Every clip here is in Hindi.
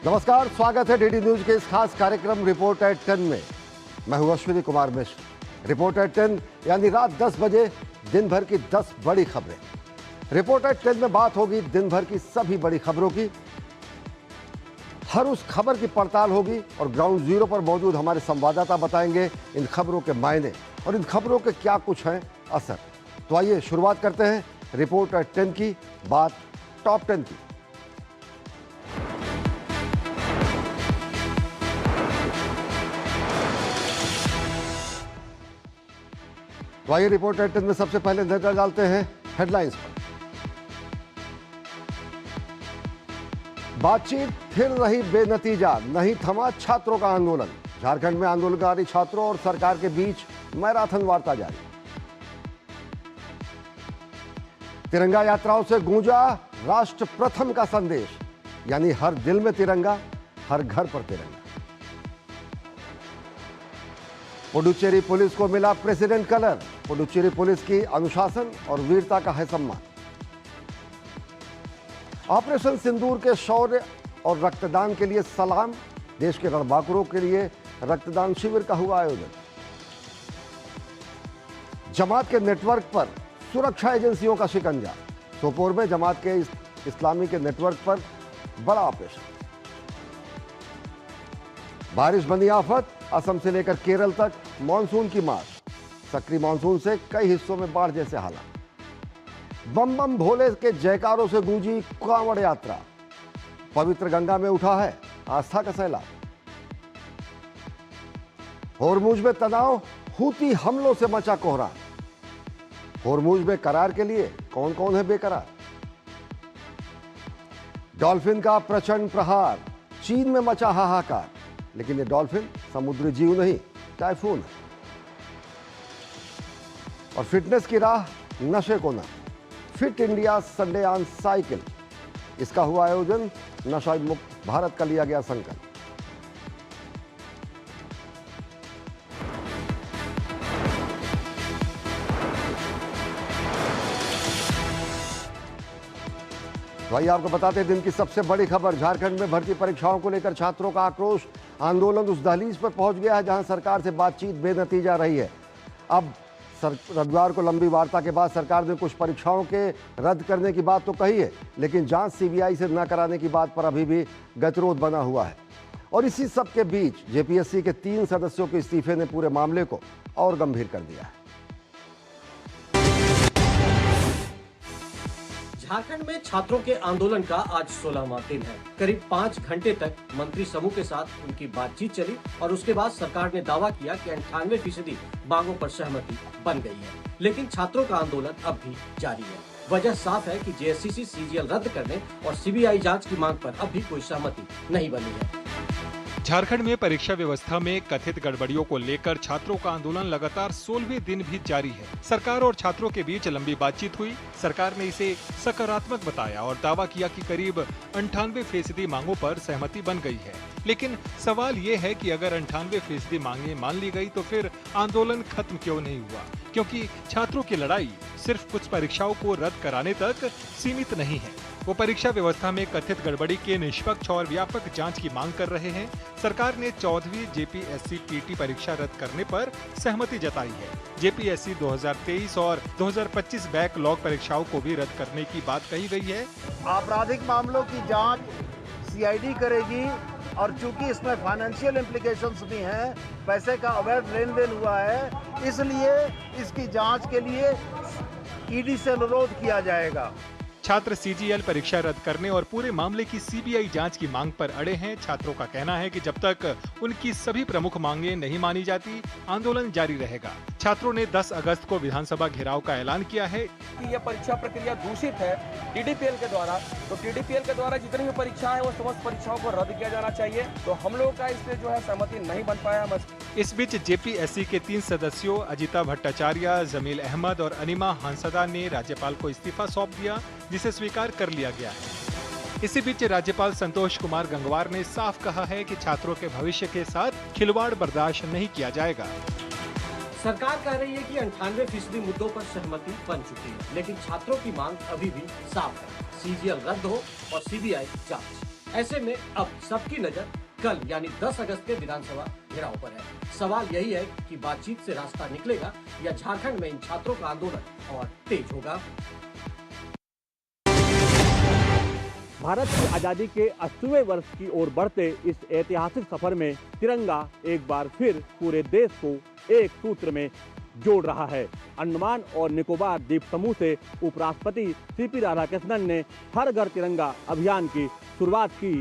नमस्कार, स्वागत है डीडी न्यूज के इस खास कार्यक्रम रिपोर्ट एट 10 में। मैं हूं अश्विनी कुमार मिश्र। रिपोर्ट एट 10 यानी रात 10 बजे दिन भर की 10 बड़ी खबरें। रिपोर्ट एट 10 में बात होगी दिन भर की सभी बड़ी खबरों की। हर उस खबर की पड़ताल होगी और ग्राउंड जीरो पर मौजूद हमारे संवाददाता बताएंगे इन खबरों के मायने और इन खबरों के क्या कुछ हैं असर। तो आइए शुरुआत करते हैं रिपोर्ट एट 10 की, बात टॉप 10 की। तो आइए रिपोर्ट एट 10 में सबसे पहले नजर डालते हैं हेडलाइंस पर। बातचीत फिर रही बेनतीजा, नहीं थमा छात्रों का आंदोलन। झारखंड में आंदोलनकारी छात्रों और सरकार के बीच मैराथन वार्ता जारी। तिरंगा यात्राओं से गूंजा राष्ट्र प्रथम का संदेश, यानी हर दिल में तिरंगा, हर घर पर तिरंगा। पुडुचेरी पुलिस को मिला प्रेसिडेंट कलर। पुडुचेरी पुलिस की अनुशासन और वीरता का है सम्मान। ऑपरेशन सिंदूर के शौर्य और रक्तदान के लिए सलाम। देश के रणबांकुरों के लिए रक्तदान शिविर का हुआ आयोजन। जमात के नेटवर्क पर सुरक्षा एजेंसियों का शिकंजा। सोपोर में जमात के इस्लामी के नेटवर्क पर बड़ा ऑपरेशन। बारिश बनी आफत, असम से लेकर केरल तक मानसून की मार। सक्रिय मानसून से कई हिस्सों में बाढ़ जैसे हालात। बम बम भोले के जयकारों से गूंजी कांवड़ यात्रा। पवित्र गंगा में उठा है आस्था का सैलाब। होर्मुज में तनाव, हूती हमलों से मचा कोहराम। होर्मुज में करार के लिए कौन कौन है बेकरार। डॉल्फिन का प्रचंड प्रहार, चीन में मचा हाहाकार। लेकिन ये डॉल्फिन समुद्री जीव नहीं, टाइफून है। और फिटनेस की राह, नशे को न। Fit India Sunday on cycle, इसका हुआ आयोजन। नशा मुक्त भारत का लिया गया संकल्प। भाई आपको बताते हैं दिन की सबसे बड़ी खबर। झारखंड में भर्ती परीक्षाओं को लेकर छात्रों का आक्रोश। आंदोलन उस दहलीज पर पहुंच गया है जहां सरकार से बातचीत बेनतीजा रही है। अब रविवार को लंबी वार्ता के बाद सरकार ने कुछ परीक्षाओं के रद्द करने की बात तो कही है, लेकिन जांच सीबीआई से न कराने की बात पर अभी भी गतिरोध बना हुआ है। और इसी सब के बीच जेपीएससी के 3 सदस्यों के इस्तीफे ने पूरे मामले को और गंभीर कर दिया है। झारखंड में छात्रों के आंदोलन का आज 16वां दिन है। करीब 5 घंटे तक मंत्री समूह के साथ उनकी बातचीत चली और उसके बाद सरकार ने दावा किया कि 98% मांगों पर सहमति बन गई है। लेकिन छात्रों का आंदोलन अब भी जारी है। वजह साफ है कि जेएससीसी सीजीएल रद्द करने और सीबीआई जांच की मांग पर अब भी कोई सहमति नहीं बनी है। झारखंड में परीक्षा व्यवस्था में कथित गड़बड़ियों को लेकर छात्रों का आंदोलन लगातार 16वें दिन भी जारी है। सरकार और छात्रों के बीच लंबी बातचीत हुई। सरकार ने इसे सकारात्मक बताया और दावा किया कि करीब 98% मांगों पर सहमति बन गई है। लेकिन सवाल ये है कि अगर 98% मांगे मान ली गई तो फिर आंदोलन खत्म क्यों नहीं हुआ? क्योंकि छात्रों की लड़ाई सिर्फ कुछ परीक्षाओं को रद्द कराने तक सीमित नहीं है। वो परीक्षा व्यवस्था में कथित गड़बड़ी के निष्पक्ष और व्यापक जांच की मांग कर रहे हैं। सरकार ने 14वीं जेपीएससी पीटी परीक्षा रद्द करने पर सहमति जताई है। जेपीएससी 2023 और 2025 बैकलॉग परीक्षाओं को भी रद्द करने की बात कही गई है। आपराधिक मामलों की जांच सीआईडी करेगी और चूंकि इसमें फाइनेंशियल इम्प्लीकेशंस भी हैं, पैसे का अवैध लेन देन हुआ है, इसलिए इसकी जांच के लिए ईडी से अनुरोध किया जाएगा। छात्र सीजीएल परीक्षा रद्द करने और पूरे मामले की सीबीआई जांच की मांग पर अड़े हैं। छात्रों का कहना है कि जब तक उनकी सभी प्रमुख मांगे नहीं मानी जाती, आंदोलन जारी रहेगा। छात्रों ने 10 अगस्त को विधानसभा घेराव का ऐलान किया है कि यह परीक्षा प्रक्रिया दूषित है टीडीपीएल के द्वारा। तो टीडीपीएल के द्वारा जितनी भी परीक्षाएं हैं वो समस्त परीक्षाओं को रद्द किया जाना चाहिए। तो हम लोगों का इसमें जो है सहमति नहीं बन पाया। बस इस बीच जेपीएससी के 3 सदस्यों अजिता भट्टाचार्य, जमील अहमद और अनिमा हंसदा ने राज्यपाल को इस्तीफा सौंप दिया, जिसे स्वीकार कर लिया गया है। इसी बीच राज्यपाल संतोष कुमार गंगवार ने साफ कहा है कि छात्रों के भविष्य के साथ खिलवाड़ बर्दाश्त नहीं किया जाएगा। सरकार कह रही है कि 98% मुद्दों पर सहमति बन चुकी है, लेकिन छात्रों की मांग अभी भी साफ है। सीजीएल रद्द हो और सीबीआई जांच। ऐसे में अब सबकी नजर कल यानी 10 अगस्त के विधानसभा घेराव पर है। सवाल यही है कि बातचीत से रास्ता निकलेगा या झारखंड में इन छात्रों का आंदोलन और तेज होगा। भारत की आज़ादी के 80वें वर्ष की ओर बढ़ते इस ऐतिहासिक सफर में तिरंगा एक बार फिर पूरे देश को एक सूत्र में जोड़ रहा है। अंडमान और निकोबार द्वीप समूह से उपराष्ट्रपति सीपी राधाकृष्णन ने हर घर तिरंगा अभियान की शुरुआत की।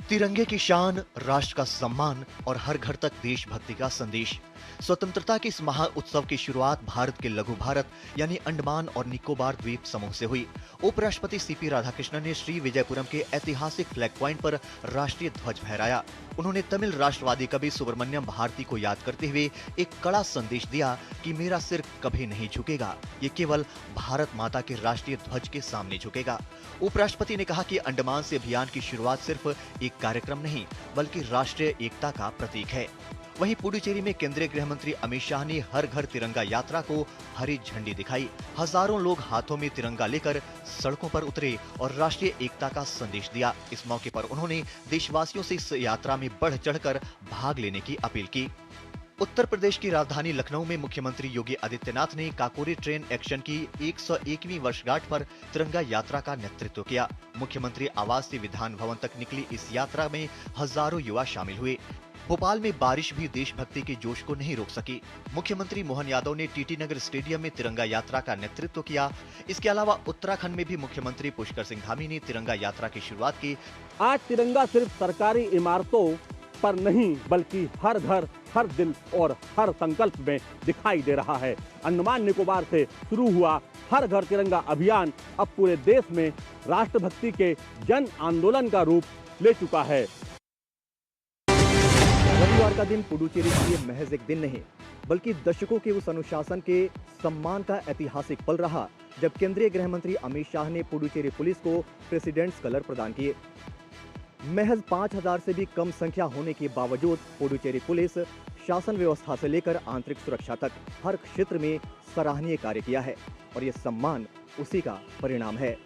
तिरंगे की शान, राष्ट्र का सम्मान और हर घर तक देशभक्ति का संदेश। स्वतंत्रता के इस महा उत्सव की शुरुआत भारत के लघु भारत यानी अंडमान और निकोबार द्वीप समूह से हुई। उपराष्ट्रपति सीपी राधाकृष्णन ने श्री विजयपुरम के ऐतिहासिक फ्लैग पॉइंट पर राष्ट्रीय ध्वज फहराया। उन्होंने तमिल राष्ट्रवादी कवि सुब्रमण्यम भारती को याद करते हुए एक कड़ा संदेश दिया कि मेरा सिर कभी नहीं झुकेगा, ये केवल भारत माता के राष्ट्रीय ध्वज के सामने झुकेगा। उपराष्ट्रपति ने कहा कि अंडमान से अभियान की शुरुआत सिर्फ एक कार्यक्रम नहीं बल्कि राष्ट्रीय एकता का प्रतीक है। वहीं पुडुचेरी में केंद्रीय गृह मंत्री अमित शाह ने हर घर तिरंगा यात्रा को हरी झंडी दिखाई। हजारों लोग हाथों में तिरंगा लेकर सड़कों पर उतरे और राष्ट्रीय एकता का संदेश दिया। इस मौके पर उन्होंने देशवासियों से इस यात्रा में बढ़ चढ़कर भाग लेने की अपील की। उत्तर प्रदेश की राजधानी लखनऊ में मुख्यमंत्री योगी आदित्यनाथ ने काकोरी ट्रेन एक्शन की 101वीं वर्षगांठ पर तिरंगा यात्रा का नेतृत्व किया। मुख्यमंत्री आवास से विधान भवन तक निकली इस यात्रा में हजारों युवा शामिल हुए। भोपाल में बारिश भी देशभक्ति के जोश को नहीं रोक सकी। मुख्यमंत्री मोहन यादव ने टीटी नगर स्टेडियम में तिरंगा यात्रा का नेतृत्व किया। इसके अलावा उत्तराखंड में भी मुख्यमंत्री पुष्कर सिंह धामी ने तिरंगा यात्रा की शुरुआत की। आज तिरंगा सिर्फ सरकारी इमारतों पर नहीं बल्कि हर घर, हर दिल और हर संकल्प में दिखाई दे रहा है। अंडमान निकोबार से शुरू हुआ हर घर तिरंगा अभियान अब पूरे देश में राष्ट्रभक्ति के जन आंदोलन का रूप ले चुका है। रविवार का दिन पुडुचेरी के लिए महज एक दिन नहीं बल्कि दशकों के उस अनुशासन के सम्मान का ऐतिहासिक पल रहा जब केंद्रीय गृह मंत्री अमित शाह ने पुडुचेरी पुलिस को प्रेसिडेंट्स कलर प्रदान किए। महज 5000 से भी कम संख्या होने के बावजूद पुडुचेरी पुलिस शासन व्यवस्था से लेकर आंतरिक सुरक्षा तक हर क्षेत्र में सराहनीय कार्य किया है और ये सम्मान उसी का परिणाम है।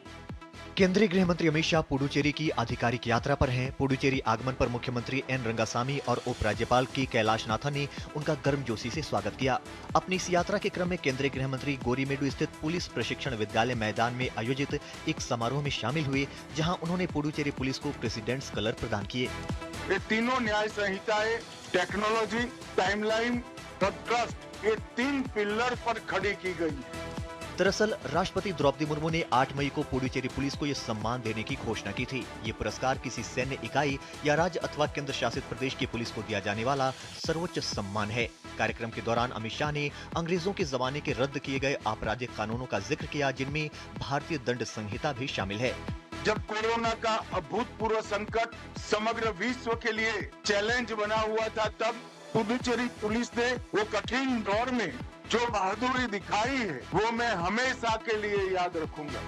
केंद्रीय गृह मंत्री अमित शाह पुडुचेरी की आधिकारिक यात्रा पर हैं। पुडुचेरी आगमन पर मुख्यमंत्री एन रंगासामी और उपराज्यपाल के कैलाशनाथन ने उनका गर्मजोशी से स्वागत किया। अपनी इस यात्रा के क्रम में केंद्रीय गृह मंत्री गोरीमेडु स्थित पुलिस प्रशिक्षण विद्यालय मैदान में आयोजित एक समारोह में शामिल हुए, जहां उन्होंने पुडुचेरी पुलिस को प्रेसिडेंट्स कलर प्रदान किए। ये तीनों न्याय संहिताएं, टेक्नोलॉजी, टाइमलाइन और ट्रस्ट, ये 3 पिलर पर खड़ी की गई है। दरअसल राष्ट्रपति द्रौपदी मुर्मू ने 8 मई को पुडुचेरी पुलिस को यह सम्मान देने की घोषणा की थी। ये पुरस्कार किसी सैन्य इकाई या राज्य अथवा केंद्र शासित प्रदेश की पुलिस को दिया जाने वाला सर्वोच्च सम्मान है। कार्यक्रम के दौरान अमित शाह ने अंग्रेजों के जमाने के रद्द किए गए आपराधिक कानूनों का जिक्र किया, जिनमें भारतीय दंड संहिता भी शामिल है। जब कोरोना का अभूतपूर्व संकट समग्र विश्व के लिए चैलेंज बना हुआ था, तब पुडुचेरी पुलिस ने वो कठिन दौर में जो बहादुरी दिखाई है वो मैं हमेशा के लिए याद रखूंगा।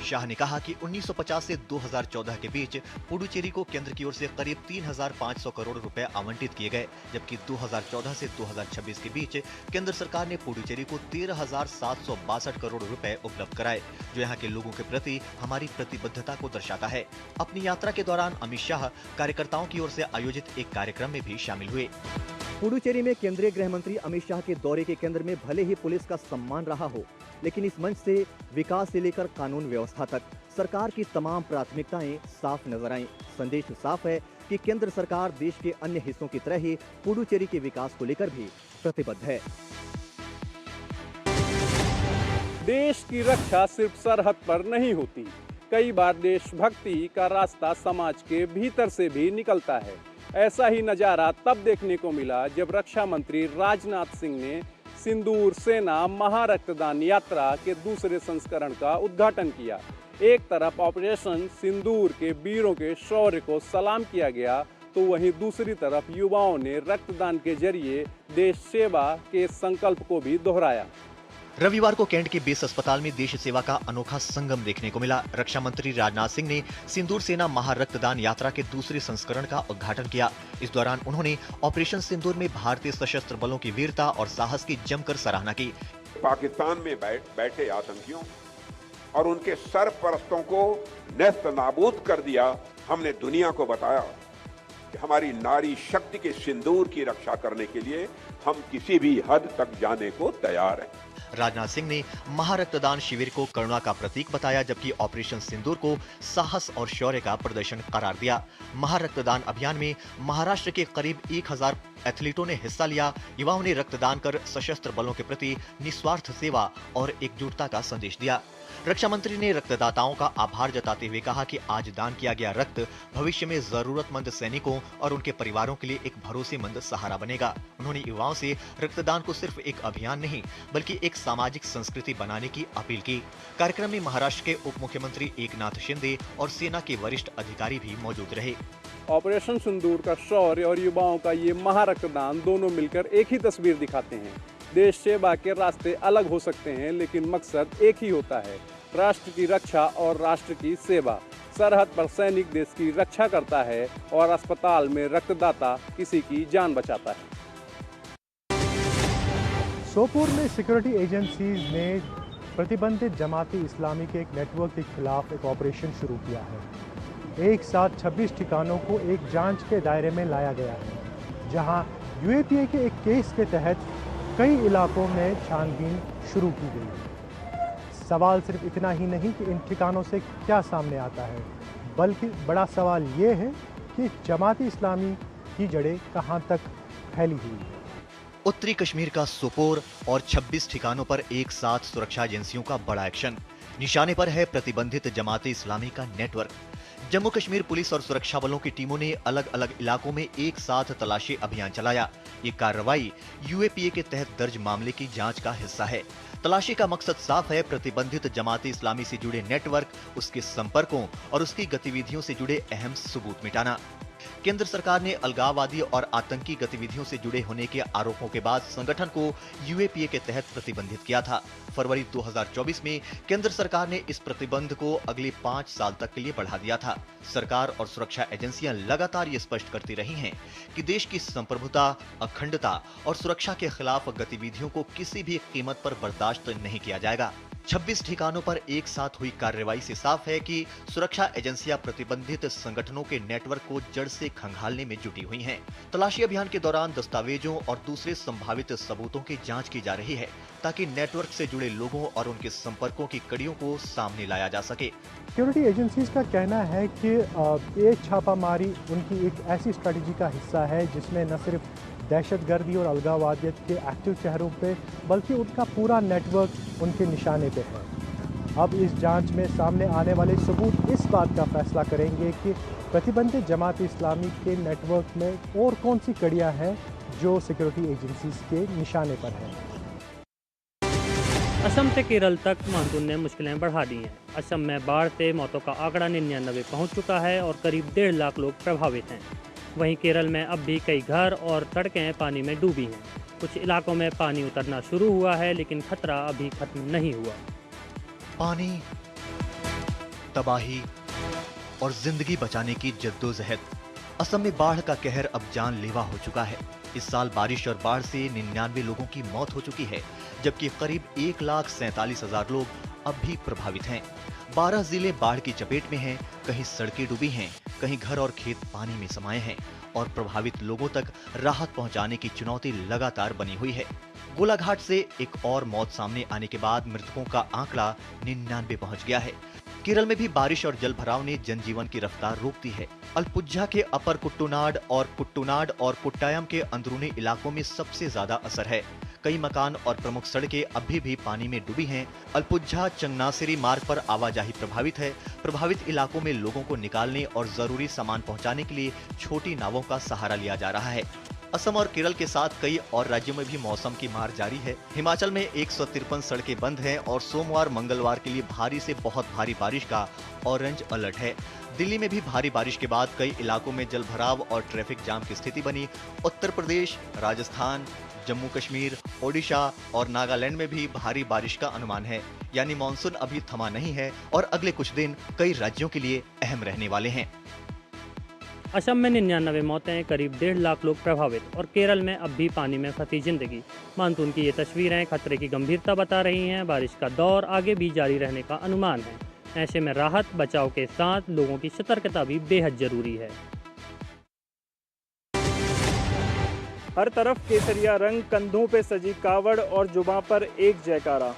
शाह ने कहा कि 1950 से 2014 के बीच पुडुचेरी को केंद्र की ओर से करीब 3500 करोड़ रुपए आवंटित किए गए, जबकि 2014 से 2026 के बीच केंद्र सरकार ने पुडुचेरी को 13,762 करोड़ रुपए उपलब्ध कराए, जो यहाँ के लोगों के प्रति हमारी प्रतिबद्धता को दर्शाता है। अपनी यात्रा के दौरान अमित शाह कार्यकर्ताओं की ओर से आयोजित एक कार्यक्रम में भी शामिल हुए। पुडुचेरी में केंद्रीय गृह मंत्री अमित शाह के दौरे के केंद्र में भले ही पुलिस का सम्मान रहा हो, लेकिन इस मंच से विकास से लेकर कानून व्यवस्था तक सरकार की तमाम प्राथमिकताएं साफ नजर आईं। संदेश साफ है कि केंद्र सरकार देश के अन्य हिस्सों की तरह ही पुडुचेरी के विकास को लेकर भी प्रतिबद्ध है। देश की रक्षा सिर्फ सरहद पर नहीं होती, कई बार देशभक्ति का रास्ता समाज के भीतर से भी निकलता है। ऐसा ही नजारा तब देखने को मिला जब रक्षा मंत्री राजनाथ सिंह ने सिंदूर सेना महारक्तदान यात्रा के दूसरे संस्करण का उद्घाटन किया। एक तरफ ऑपरेशन सिंदूर के वीरों के शौर्य को सलाम किया गया, तो वहीं दूसरी तरफ युवाओं ने रक्तदान के जरिए देश सेवा के संकल्प को भी दोहराया। रविवार को कैंट के बेस अस्पताल में देश सेवा का अनोखा संगम देखने को मिला। रक्षा मंत्री राजनाथ सिंह ने सिंदूर सेना महारक्तदान यात्रा के दूसरे संस्करण का उद्घाटन किया। इस दौरान उन्होंने ऑपरेशन सिंदूर में भारतीय सशस्त्र बलों की वीरता और साहस की जमकर सराहना की। पाकिस्तान में बैठे आतंकियों और उनके सरपरस्तों को नेस्त नाबूद कर दिया, हमने दुनिया को बताया कि हमारी नारी शक्ति के सिंदूर की रक्षा करने के लिए हम किसी भी हद तक जाने को तैयार हैं। राजनाथ सिंह ने महारक्तदान शिविर को करुणा का प्रतीक बताया, जबकि ऑपरेशन सिंदूर को साहस और शौर्य का प्रदर्शन करार दिया। महारक्तदान अभियान में महाराष्ट्र के करीब 1000 एथलीटों ने हिस्सा लिया। युवाओं ने रक्तदान कर सशस्त्र बलों के प्रति निस्वार्थ सेवा और एकजुटता का संदेश दिया। रक्षा मंत्री ने रक्तदाताओं का आभार जताते हुए कहा कि आज दान किया गया रक्त भविष्य में जरूरतमंद सैनिकों और उनके परिवारों के लिए एक भरोसेमंद सहारा बनेगा। उन्होंने युवाओं से रक्तदान को सिर्फ एक अभियान नहीं बल्कि एक सामाजिक संस्कृति बनाने की अपील की। कार्यक्रम में महाराष्ट्र के उप मुख्यमंत्री एकनाथ शिंदे और सेना के वरिष्ठ अधिकारी भी मौजूद रहे। ऑपरेशन सिंदूर का शौर्य और युवाओं का ये महारक्तदान दोनों मिलकर एक ही तस्वीर दिखाते हैं। देश सेवा के रास्ते अलग हो सकते हैं, लेकिन मकसद एक ही होता है, राष्ट्र की रक्षा और राष्ट्र की सेवा। सरहद पर सैनिक देश की रक्षा करता है और अस्पताल में रक्तदाता किसी की जान बचाता है। सोपोर में सिक्योरिटी एजेंसीज ने प्रतिबंधित जमाती इस्लामी के एक नेटवर्क के खिलाफ एक ऑपरेशन शुरू किया है। एक साथ 26 ठिकानों को एक जांच के दायरे में लाया गया है, जहां यूएपीए के एक केस के तहत कई इलाकों में छानबीन शुरू की गई है। सवाल सिर्फ इतना ही नहीं कि इन ठिकानों से क्या सामने आता है, बल्कि बड़ा सवाल ये है कि जमाती इस्लामी की जड़ें कहां तक फैली हुई है। उत्तरी कश्मीर का सोपोर और 26 ठिकानों पर एक साथ सुरक्षा एजेंसियों का बड़ा एक्शन। निशाने पर है प्रतिबंधित जमाते इस्लामी का नेटवर्क। जम्मू कश्मीर पुलिस और सुरक्षा बलों की टीमों ने अलग अलग इलाकों में एक साथ तलाशी अभियान चलाया। ये कार्रवाई यूएपीए के तहत दर्ज मामले की जांच का हिस्सा है। तलाशी का मकसद साफ है, प्रतिबंधित जमाते इस्लामी से जुड़े नेटवर्क, उसके संपर्कों और उसकी गतिविधियों से जुड़े अहम सबूत मिटाना। केंद्र सरकार ने अलगाववादी और आतंकी गतिविधियों से जुड़े होने के आरोपों के बाद संगठन को यूएपीए के तहत प्रतिबंधित किया था। फरवरी 2024 में केंद्र सरकार ने इस प्रतिबंध को अगले 5 साल तक के लिए बढ़ा दिया था। सरकार और सुरक्षा एजेंसियां लगातार ये स्पष्ट करती रही हैं कि देश की संप्रभुता, अखंडता और सुरक्षा के खिलाफ गतिविधियों को किसी भी कीमत पर बर्दाश्त नहीं किया जाएगा। 26 ठिकानों पर एक साथ हुई कार्रवाई से साफ है कि सुरक्षा एजेंसियां प्रतिबंधित संगठनों के नेटवर्क को जड़ से खंगालने में जुटी हुई हैं। तलाशी अभियान के दौरान दस्तावेजों और दूसरे संभावित सबूतों की जांच की जा रही है, ताकि नेटवर्क से जुड़े लोगों और उनके संपर्कों की कड़ियों को सामने लाया जा सके। सिक्योरिटी एजेंसीज का कहना है कि ये छापामारी उनकी एक ऐसी स्ट्रेटजी का हिस्सा है जिसमें न सिर्फ दहशतगर्दी और अलगाववादियत के एक्टिव चेहरों पे, बल्कि उनका पूरा नेटवर्क उनके निशाने पे है। अब इस जांच में सामने आने वाले सबूत इस बात का फैसला करेंगे कि प्रतिबंधित जमात इस्लामी के नेटवर्क में और कौन सी कड़ियाँ हैं जो सिक्योरिटी एजेंसीज के निशाने पर हैं। असम से केरल तक मानसून ने मुश्किलें बढ़ा दी हैं। असम में बाढ़ से मौतों का आंकड़ा 99 पहुँच चुका है और करीब 1.5 लाख लोग प्रभावित हैं। वहीं केरल में अब भी कई घर और सड़कें पानी में डूबी हैं। कुछ इलाकों में पानी उतरना शुरू हुआ है, लेकिन खतरा अभी खत्म नहीं हुआ। पानी, तबाही और जिंदगी बचाने की जद्दोजहद। असम में बाढ़ का कहर अब जानलेवा हो चुका है। इस साल बारिश और बाढ़ से 99 लोगों की मौत हो चुकी है, जबकि करीब 1,47,000 लोग अब भी प्रभावित हैं। 12 जिले बाढ़ की चपेट में हैं, कहीं सड़कें डूबी हैं, कहीं घर और खेत पानी में समाये हैं और प्रभावित लोगों तक राहत पहुंचाने की चुनौती लगातार बनी हुई है। गोलाघाट से एक और मौत सामने आने के बाद मृतकों का आंकड़ा 99 पहुंच गया है। केरल में भी बारिश और जलभराव ने जनजीवन की रफ्तार रोक दी है। अलपुझा के अपर कुट्टूनाड और कुट्टायम के अंदरूनी इलाकों में सबसे ज्यादा असर है। कई मकान और प्रमुख सड़कें अभी भी पानी में डूबी हैं। अलपुझा चंगनासिरी मार्ग पर आवाजाही प्रभावित है। प्रभावित इलाकों में लोगों को निकालने और जरूरी सामान पहुंचाने के लिए छोटी नावों का सहारा लिया जा रहा है। असम और केरल के साथ कई और राज्यों में भी मौसम की मार जारी है। हिमाचल में 153 सड़कें बंद हैं और सोमवार मंगलवार के लिए भारी से बहुत भारी बारिश का ऑरेंज अलर्ट है। दिल्ली में भी भारी बारिश के बाद कई इलाकों में जलभराव और ट्रैफिक जाम की स्थिति बनी। उत्तर प्रदेश, राजस्थान, जम्मू कश्मीर, ओडिशा और नागालैंड में भी भारी बारिश का अनुमान है। यानी मानसून अभी थमा नहीं है और अगले कुछ दिन कई राज्यों के लिए अहम रहने वाले हैं। असम में 99 मौतें, करीब 1.5 लाख लोग प्रभावित और केरल में अब भी पानी में फंसी जिंदगी। मानसून की ये तस्वीरें खतरे की गंभीरता बता रही हैं। बारिश का दौर आगे भी जारी रहने का अनुमान है। ऐसे में राहत बचाव के साथ लोगों की सतर्कता भी बेहद जरूरी है। हर तरफ केसरिया रंग, कंधों पे सजी कावड़ और जुबां पर एक जयकारा,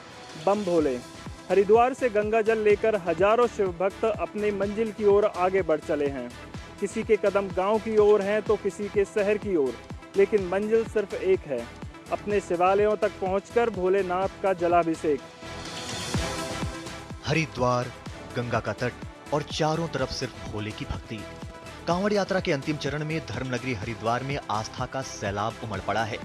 बम भोले। हरिद्वार से गंगा जल लेकर हजारों शिव भक्त अपनी मंजिल की ओर आगे बढ़ चले हैं। किसी के कदम गांव की ओर हैं तो किसी के शहर की ओर, लेकिन मंजिल सिर्फ एक है, अपने शिवालयों तक पहुंचकर भोलेनाथ का जलाभिषेक। हरिद्वार, गंगा का तट और चारों तरफ सिर्फ भोले की भक्ति। कांवड़ यात्रा के अंतिम चरण में धर्मनगरी हरिद्वार में आस्था का सैलाब उमड़ पड़ा है।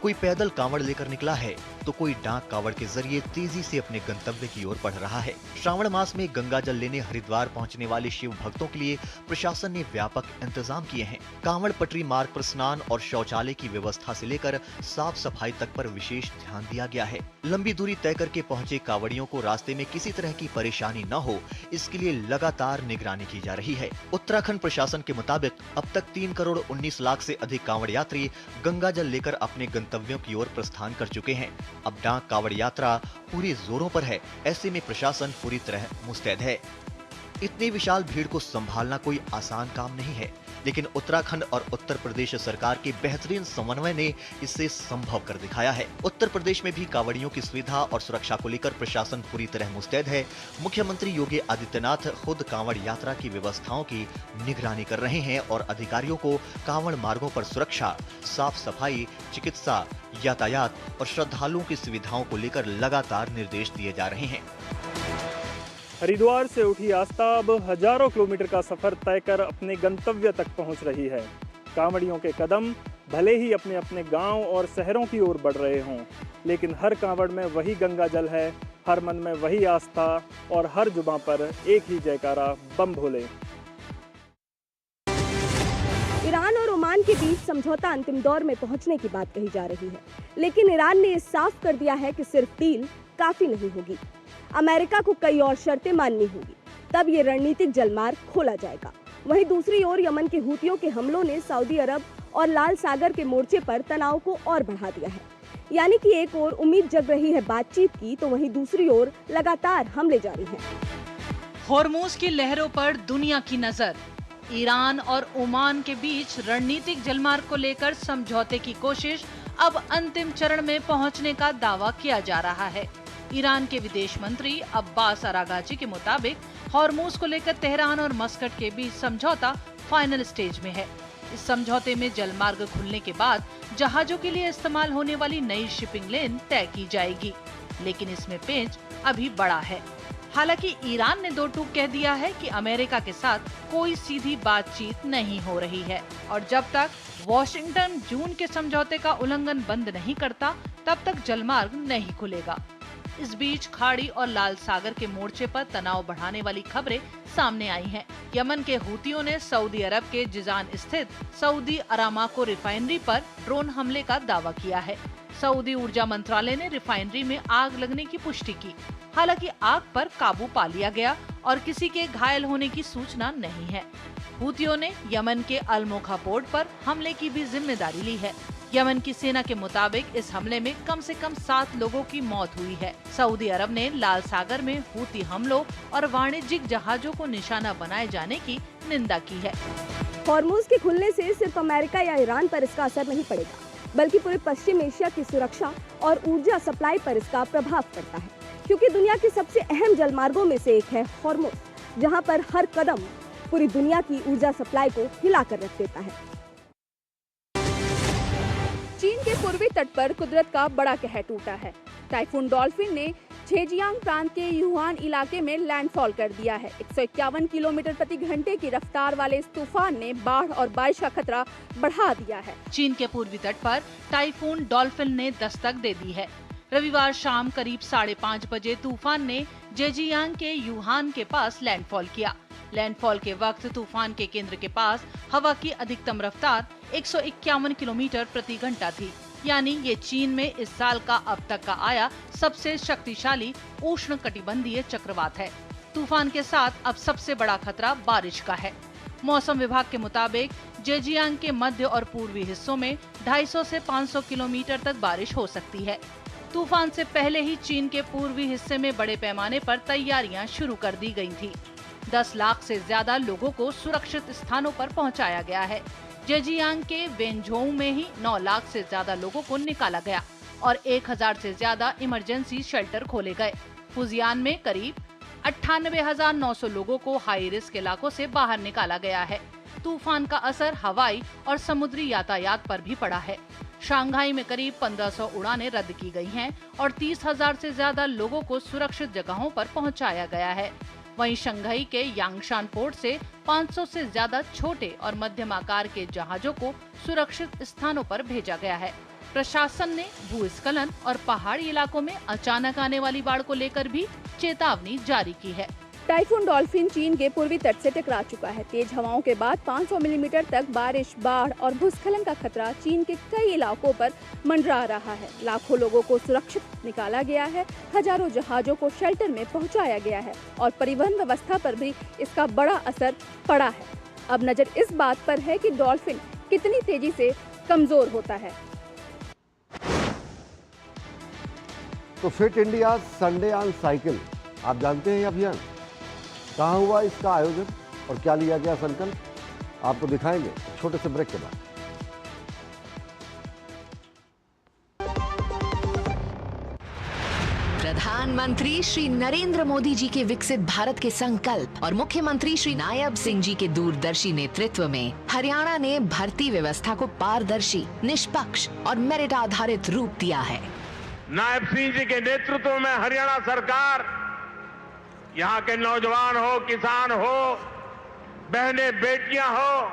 कोई पैदल कांवड़ लेकर निकला है तो कोई डाक कांवड़ के जरिए तेजी से अपने गंतव्य की ओर बढ़ रहा है। श्रावण मास में गंगा जल लेने हरिद्वार पहुंचने वाले शिव भक्तों के लिए प्रशासन ने व्यापक इंतजाम किए हैं। कांवड़ पटरी मार्ग पर स्नान और शौचालय की व्यवस्था से लेकर साफ सफाई तक पर विशेष ध्यान दिया गया है। लंबी दूरी तय करके पहुंचे कांवड़ियों को रास्ते में किसी तरह की परेशानी न हो, इसके लिए लगातार निगरानी की जा रही है। उत्तराखंड प्रशासन के मुताबिक अब तक 3 करोड़ 19 लाख से अधिक कांवड़ यात्री गंगा जल लेकर अपने गंतव्यों की ओर प्रस्थान कर चुके हैं। अब डाक कांवड़ यात्रा पूरे जोरों पर है। ऐसे में प्रशासन पूरी तरह मुस्तैद है। इतनी विशाल भीड़ को संभालना कोई आसान काम नहीं है, लेकिन उत्तराखंड और उत्तर प्रदेश सरकार के बेहतरीन समन्वय ने इसे संभव कर दिखाया है। उत्तर प्रदेश में भी कांवड़ियों की सुविधा और सुरक्षा को लेकर प्रशासन पूरी तरह मुस्तैद है। मुख्यमंत्री योगी आदित्यनाथ खुद कांवड़ यात्रा की व्यवस्थाओं की निगरानी कर रहे हैं और अधिकारियों को कांवड़ मार्गों पर सुरक्षा, साफ सफाई, चिकित्सा, यातायात और श्रद्धालुओं की सुविधाओं को लेकर लगातार निर्देश दिए जा रहे हैं। हरिद्वार से उठी आस्था अब हजारों किलोमीटर का सफर तय कर अपने गंतव्य तक पहुंच रही है। कांवड़ियों के कदम भले ही अपने अपने गांव और शहरों की ओर बढ़ रहे हों, लेकिन हर कांवड़ में वही गंगा जल है, हर मन में वही आस्था और हर जुबां पर एक ही जयकारा, बम भोले। ईरान और ओमान के बीच समझौता अंतिम दौर में पहुंचने की बात कही जा रही है, लेकिन ईरान ने साफ कर दिया है कि सिर्फ डील काफी नहीं होगी। अमेरिका को कई और शर्तें माननी होगी, तब ये रणनीतिक जलमार्ग खोला जाएगा। वहीं दूसरी ओर यमन के हूतियों के हमलों ने सऊदी अरब और लाल सागर के मोर्चे पर तनाव को और बढ़ा दिया है। यानी कि एक ओर उम्मीद जग रही है बातचीत की, तो वहीं दूसरी ओर लगातार हमले जारी हैं। होर्मुज की लहरों पर दुनिया की नजर। ईरान और ओमान के बीच रणनीतिक जलमार्ग को लेकर समझौते की कोशिश अब अंतिम चरण में पहुंचने का दावा किया जा रहा है। ईरान के विदेश मंत्री अब्बास अरागाची के मुताबिक होर्मुज को लेकर तेहरान और मस्कट के बीच समझौता फाइनल स्टेज में है। इस समझौते में जलमार्ग खुलने के बाद जहाजों के लिए इस्तेमाल होने वाली नई शिपिंग लेन तय की जाएगी, लेकिन इसमें पेंच अभी बड़ा है। हालांकि ईरान ने दो टूक कह दिया है कि अमेरिका के साथ कोई सीधी बातचीत नहीं हो रही है और जब तक वॉशिंगटन जून के समझौते का उल्लंघन बंद नहीं करता, तब तक जलमार्ग नहीं खुलेगा। इस बीच खाड़ी और लाल सागर के मोर्चे पर तनाव बढ़ाने वाली खबरें सामने आई हैं। यमन के हूतियों ने सऊदी अरब के जिजान स्थित सऊदी अरामाको रिफाइनरी पर ड्रोन हमले का दावा किया है। सऊदी ऊर्जा मंत्रालय ने रिफाइनरी में आग लगने की पुष्टि की। हालांकि आग पर काबू पा लिया गया और किसी के घायल होने की सूचना नहीं है। हूतियों ने यमन के अलमोखा पोर्ट पर हमले की भी जिम्मेदारी ली है। यमन की सेना के मुताबिक इस हमले में कम से कम 7 लोगों की मौत हुई है। सऊदी अरब ने लाल सागर में हूती हमलों और वाणिज्यिक जहाजों को निशाना बनाए जाने की निंदा की है। होर्मुज के खुलने से सिर्फ अमेरिका या ईरान पर इसका असर नहीं पड़ेगा, बल्कि पूरे पश्चिम एशिया की सुरक्षा और ऊर्जा सप्लाई पर इसका प्रभाव पड़ता है, क्योंकि दुनिया के सबसे अहम जलमार्गों में से एक है होर्मुज, जहां पर हर कदम पूरी दुनिया की ऊर्जा सप्लाई को हिलाकर रख देता है। चीन के पूर्वी तट पर कुदरत का बड़ा कहर टूटा है। टाइफून डॉल्फिन ने झेजियांग प्रांत के युहान इलाके में लैंडफॉल कर दिया है। 151 किलोमीटर प्रति घंटे की रफ्तार वाले इस तूफान ने बाढ़ और बारिश का खतरा बढ़ा दिया है। चीन के पूर्वी तट पर टाइफून डॉल्फिन ने दस्तक दे दी है। रविवार शाम करीब 5:30 बजे तूफान ने जेजियांग के युहान के पास लैंडफॉल किया। लैंडफॉल के वक्त तूफान के केंद्र के पास हवा की अधिकतम रफ्तार 151 किलोमीटर प्रति घंटा थी। यानी ये चीन में इस साल का अब तक का आया सबसे शक्तिशाली उष्णकटिबंधीय चक्रवात है। तूफान के साथ अब सबसे बड़ा खतरा बारिश का है। मौसम विभाग के मुताबिक जेजियांग के मध्य और पूर्वी हिस्सों में 250 से 500 किलोमीटर तक बारिश हो सकती है। तूफान से पहले ही चीन के पूर्वी हिस्से में बड़े पैमाने पर तैयारियां शुरू कर दी गई थी। 10 लाख से ज्यादा लोगों को सुरक्षित स्थानों पर पहुंचाया गया है। जेजियांग के वेनझोउ में ही 9 लाख से ज्यादा लोगों को निकाला गया और 1000 से ज्यादा इमरजेंसी शेल्टर खोले गए। फुजियान में करीब 98,900 लोगों को हाई रिस्क इलाकों से बाहर निकाला गया है। तूफान का असर हवाई और समुद्री यातायात पर भी पड़ा है। शंघाई में करीब 1500 उड़ानें रद्द की गई हैं और 30,000 से ज्यादा लोगों को सुरक्षित जगहों पर पहुंचाया गया है। वहीं शंघाई के यांगशान पोर्ट से 500 से ज्यादा छोटे और मध्यम आकार के जहाजों को सुरक्षित स्थानों पर भेजा गया है। प्रशासन ने भूस्खलन और पहाड़ी इलाकों में अचानक आने वाली बाढ़ को लेकर भी चेतावनी जारी की है। टाइफून डॉल्फिन चीन के पूर्वी तट से टकरा चुका है। तेज हवाओं के बाद 500 मिलीमीटर तक बारिश, बाढ़ और भूस्खलन का खतरा चीन के कई इलाकों पर मंडरा रहा है। लाखों लोगों को सुरक्षित निकाला गया है, हजारों जहाजों को शेल्टर में पहुंचाया गया है और परिवहन व्यवस्था पर भी इसका बड़ा असर पड़ा है। अब नजर इस बात पर है कि डॉल्फिन कितनी तेजी से कमजोर होता है। तो fit India Sunday on cycle, आप जानते हैं ये अभियान कहाँ हुआ, इसका आयोजन और क्या लिया गया संकल्प, आपको दिखाएंगे छोटे से ब्रेक के बाद। प्रधानमंत्री श्री नरेंद्र मोदी जी के विकसित भारत के संकल्प और मुख्यमंत्री श्री नायब सिंह जी के दूरदर्शी नेतृत्व में हरियाणा ने भर्ती व्यवस्था को पारदर्शी, निष्पक्ष और मेरिट आधारित रूप दिया है। नायब सिंह जी के नेतृत्व में हरियाणा सरकार यहाँ के नौजवान हो, किसान हो, बहनें बेटियां हो,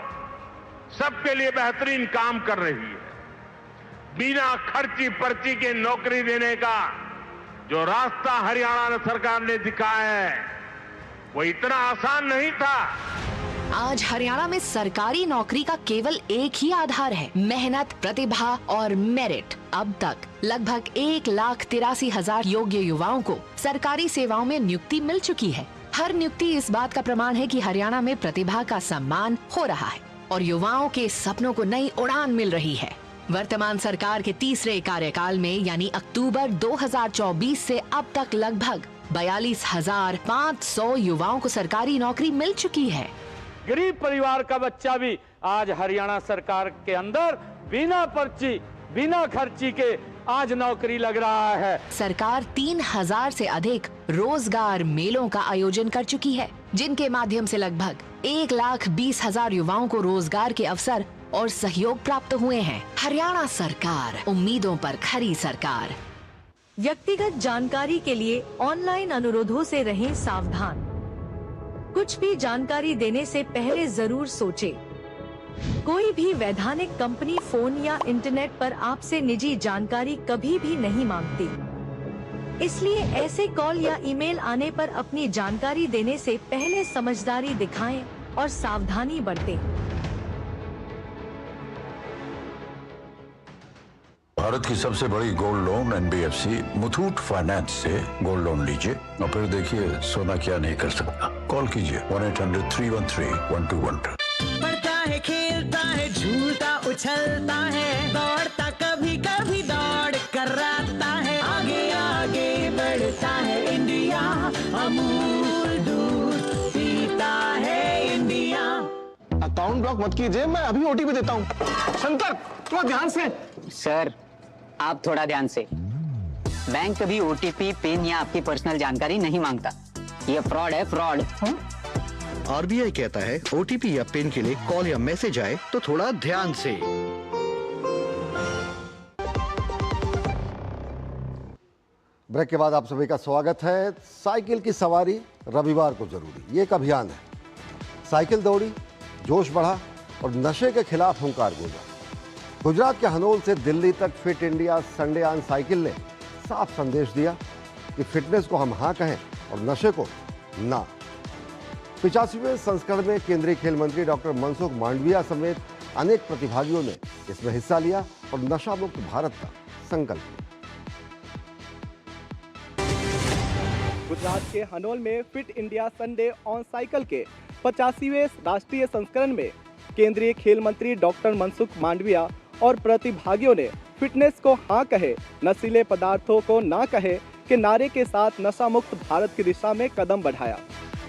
सबके लिए बेहतरीन काम कर रही है। बिना खर्ची पर्ची के नौकरी देने का जो रास्ता हरियाणा सरकार ने दिखाया है वो इतना आसान नहीं था। आज हरियाणा में सरकारी नौकरी का केवल एक ही आधार है, मेहनत, प्रतिभा और मेरिट। अब तक लगभग 1,83,000 योग्य युवाओं को सरकारी सेवाओं में नियुक्ति मिल चुकी है। हर नियुक्ति इस बात का प्रमाण है कि हरियाणा में प्रतिभा का सम्मान हो रहा है और युवाओं के सपनों को नई उड़ान मिल रही है। वर्तमान सरकार के तीसरे कार्यकाल में यानी अक्टूबर 2024 से अब तक लगभग 42,500 युवाओं को सरकारी नौकरी मिल चुकी है। गरीब परिवार का बच्चा भी आज हरियाणा सरकार के अंदर बिना पर्ची, बिना खर्ची के आज नौकरी लग रहा है। सरकार 3,000 से अधिक रोजगार मेलों का आयोजन कर चुकी है, जिनके माध्यम से लगभग 1,20,000 युवाओं को रोजगार के अवसर और सहयोग प्राप्त हुए हैं। हरियाणा सरकार, उम्मीदों पर खरी सरकार। व्यक्तिगत जानकारी के लिए ऑनलाइन अनुरोधों से रहें सावधान। कुछ भी जानकारी देने से पहले जरूर सोचें। कोई भी वैधानिक कंपनी फोन या इंटरनेट पर आपसे निजी जानकारी कभी भी नहीं मांगती। इसलिए ऐसे कॉल या ईमेल आने पर अपनी जानकारी देने से पहले समझदारी दिखाएं और सावधानी बरतें। भारत की सबसे बड़ी gold loan NBFC Muthoot finance से गोल्ड लोन लीजिए और फिर देखिए सोना क्या नहीं कर सकता। कॉल कीजिए 1-800-313-1212। बढ़ता है, खेलता है, झूलता उछलता है, दौड़ता कभी कभी दौड़ कराता है, आगे आगे बढ़ता है इंडिया, अमूल दूध पीता है इंडिया। अकाउंट ब्लॉक मत कीजिए, मैं अभी ओटीपी देता हूँ। शंकर थोड़ा ध्यान से। सर आप थोड़ा ध्यान से। बैंक कभी ओटीपी, पिन या आपकी पर्सनल जानकारी नहीं मांगता। ये फ्रॉड है, फ्रॉड। आरबीआई कहता है ओटीपी या पिन के लिए कॉल या मैसेज आए तो थोड़ा ध्यान से। ब्रेक के बाद आप सभी का स्वागत है। साइकिल की सवारी रविवार को जरूरी, ये एक अभियान है। साइकिल दौड़ी, जोश बढ़ा और नशे के खिलाफ हुंकार गूंजा। गुजरात के हनोल से दिल्ली तक fit India Sunday on cycle ने साफ संदेश दिया कि फिटनेस को हम हाँ कहें और नशे को ना। 85वें संस्करण में केंद्रीय खेल मंत्री डॉक्टर मनसुख मांडविया समेत अनेक प्रतिभागियों ने इसमें हिस्सा लिया और नशा मुक्त भारत का संकल्प लिया। गुजरात के हनोल में fit India Sunday on cycle के 85वें राष्ट्रीय संस्करण में केंद्रीय खेल मंत्री डॉक्टर मनसुख मांडविया और प्रतिभागियों ने फिटनेस को हाँ कहे, नशीले पदार्थों को ना कहे के नारे के साथ नशा मुक्त भारत की दिशा में कदम बढ़ाया।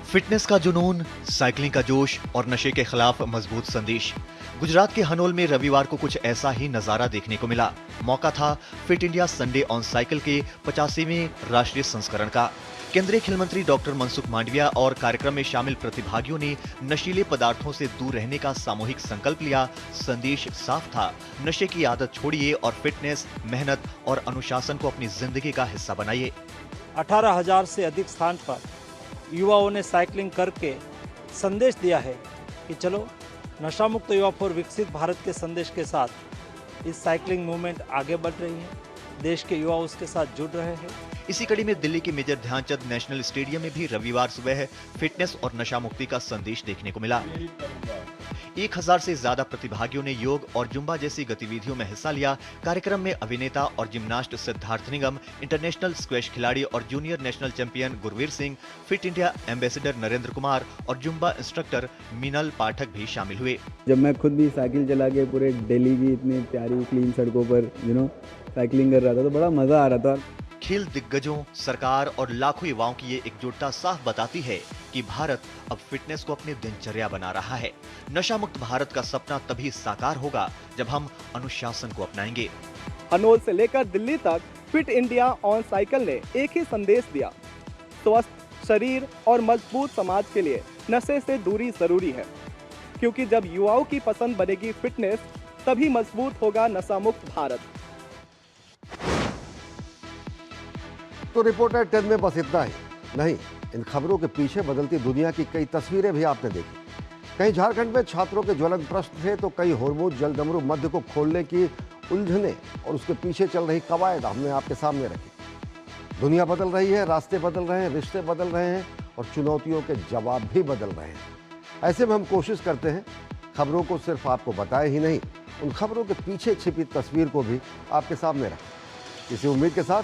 फिटनेस का जुनून, साइकिलिंग का जोश और नशे के खिलाफ मजबूत संदेश। गुजरात के हनोल में रविवार को कुछ ऐसा ही नजारा देखने को मिला। मौका था fit India Sunday on cycle के 85वें राष्ट्रीय संस्करण का। केंद्रीय खेल मंत्री डॉक्टर मनसुख मांडविया और कार्यक्रम में शामिल प्रतिभागियों ने नशीले पदार्थों से दूर रहने का सामूहिक संकल्प लिया। संदेश साफ था, नशे की आदत छोड़िए और फिटनेस, मेहनत और अनुशासन को अपनी जिंदगी का हिस्सा बनाइए। 18,000 से अधिक स्थान पर युवाओं ने साइकिलिंग करके संदेश दिया है कि चलो नशा मुक्त युवा फॉर विकसित भारत के संदेश के साथ इस साइकिलिंग मूवमेंट आगे बढ़ रही है। देश के युवा उसके साथ जुड़ रहे हैं। इसी कड़ी में दिल्ली के मेजर ध्यानचंद नेशनल स्टेडियम में भी रविवार सुबह फिटनेस और नशा मुक्ति का संदेश देखने को मिला। 1000 से ज्यादा प्रतिभागियों ने योग और जुम्बा जैसी गतिविधियों में हिस्सा लिया। कार्यक्रम में अभिनेता और जिम्नास्ट सिद्धार्थ निगम, इंटरनेशनल स्क्वैश खिलाड़ी और junior national champion Gurvir Singh, fit India ambassador Narendra Kumar और जुम्बा इंस्ट्रक्टर मीनल पाठक भी शामिल हुए। जब मैं खुद भी साइकिल चला के पूरे दिल्ली की इतनी प्यारी क्लीन सड़कों पर साइकिलिंग कर रहा था तो बड़ा मजा आ रहा था। खेल दिग्गजों, सरकार और लाखों युवाओं की ये एकजुटता साफ बताती है कि भारत अब फिटनेस को अपनी दिनचर्या बना रहा है। नशा मुक्त भारत का सपना तभी साकार होगा जब हम अनुशासन को अपनाएंगे। हनोल से लेकर दिल्ली तक फिट इंडिया ऑन साइकिल ने एक ही संदेश दिया, स्वस्थ शरीर और मजबूत समाज के लिए नशे से दूरी जरूरी है, क्योंकि जब युवाओं की पसंद बनेगी फिटनेस, तभी मजबूत होगा नशा मुक्त भारत। तो रिपोर्टर 10 में बस इतना ही नहीं, इन खबरों के पीछे बदलती दुनिया की कई तस्वीरें भी आपने देखी। कहीं झारखंड में छात्रों के ज्वलंत प्रश्न थे तो कहीं हॉर्मुज जलडमरू मध्य को खोलने की उलझने और उसके पीछे चल रही कवायद हमने आपके सामने रखी। दुनिया बदल रही है, रास्ते बदल रहे हैं, रिश्ते बदल रहे हैं और चुनौतियों के जवाब भी बदल रहे हैं। ऐसे में हम कोशिश करते हैं खबरों को सिर्फ आपको बताए ही नहीं, उन खबरों के पीछे छिपी तस्वीर को भी आपके सामने रखें। इसी उम्मीद के साथ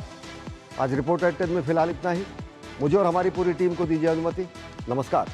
आज रिपोर्टर 10 में फिलहाल इतना ही। मुझे और हमारी पूरी टीम को दीजिए अनुमति। नमस्कार।